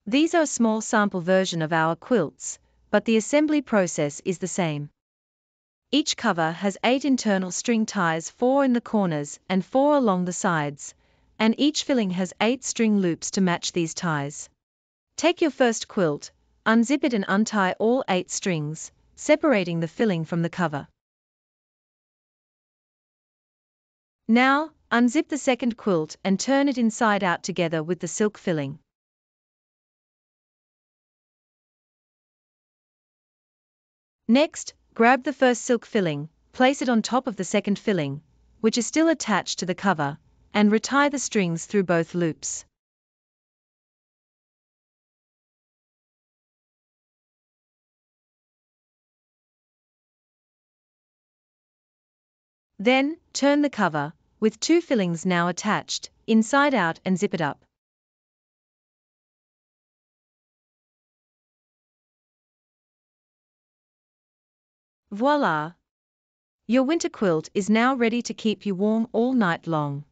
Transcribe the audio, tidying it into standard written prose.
These are a small sample version of our quilts, but the assembly process is the same. Each cover has 8 internal string ties, 4 in the corners and 4 along the sides, and each filling has 8 string loops to match these ties. Take your first quilt, unzip it and untie all 8 strings, separating the filling from the cover. Now, unzip the second quilt and turn it inside out together with the silk filling. Next, grab the first silk filling, place it on top of the second filling, which is still attached to the cover, and retie the strings through both loops. Then, turn the cover, with 2 fillings now attached, inside out and zip it up. Voila! Your winter quilt is now ready to keep you warm all night long.